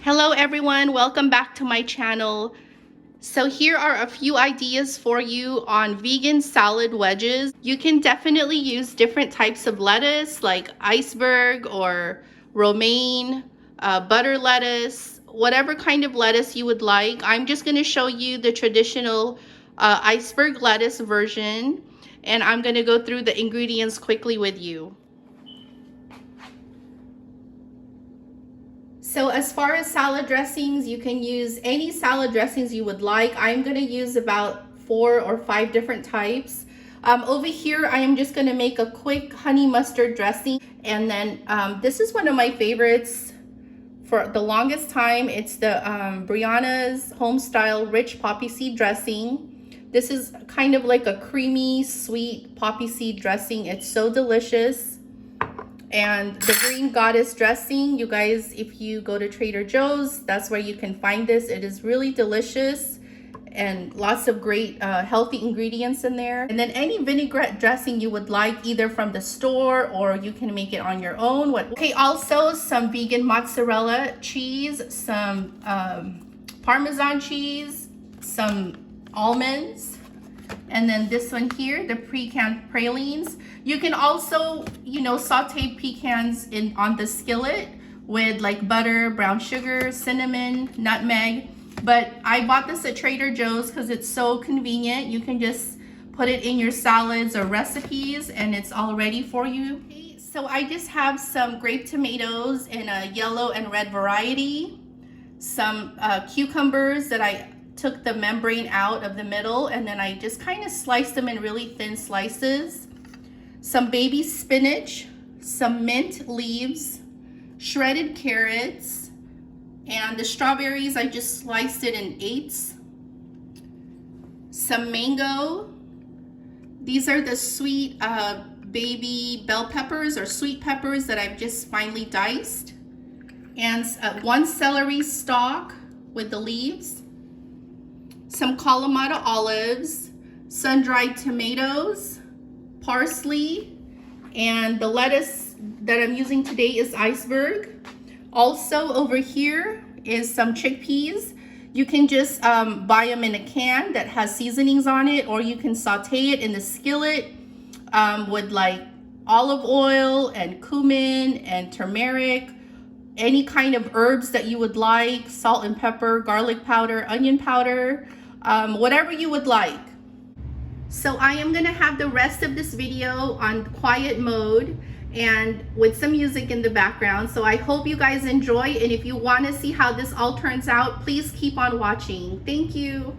Hello everyone, welcome back to my channel. So here are a few ideas for you on vegan salad wedges. You can definitely use different types of lettuce like iceberg or romaine, butter lettuce, whatever kind of lettuce you would like. I'm just going to show you the traditional iceberg lettuce version, and I'm going to go through the ingredients quickly with you. So as far as salad dressings, you can use any salad dressings you would like. I'm going to use about 4 or 5 different types. Over here, I am just going to make a quick honey mustard dressing. And then this is one of my favorites for the longest time. It's the Brianna's Homestyle Rich Poppy Seed Dressing. This is kind of like a creamy, sweet poppy seed dressing. It's so delicious. And the Green Goddess dressing, you guys, if you go to Trader Joe's, that's where you can find this. It is really delicious and lots of great healthy ingredients in there. And then any vinaigrette dressing you would like, either from the store or you can make it on your own. Okay, also some vegan mozzarella cheese, some Parmesan cheese, some almonds, and then this one here, the pecan pralines. You can also, saute pecans on the skillet with like butter, brown sugar, cinnamon, nutmeg. But I bought this at Trader Joe's because it's so convenient. You can just put it in your salads or recipes and it's all ready for you. Okay, so I just have some grape tomatoes in a yellow and red variety, some cucumbers that I took the membrane out of the middle, and then I just kind of sliced them in really thin slices. Some baby spinach, some mint leaves, shredded carrots, and the strawberries, I just sliced it in 8s. Some mango. These are the sweet baby bell peppers or sweet peppers that I've just finely diced. And 1 celery stalk with the leaves. Some Kalamata olives, sun-dried tomatoes, parsley, and the lettuce that I'm using today is iceberg. Also over here is some chickpeas. You can just buy them in a can that has seasonings on it, or you can saute it in the skillet with like olive oil and cumin and turmeric, any kind of herbs that you would like, salt and pepper, garlic powder, onion powder, whatever you would like. So I am gonna have the rest of this video on quiet mode and with some music in the background. So I hope you guys enjoy, and if you wanna see how this all turns out, please keep on watching. Thank you.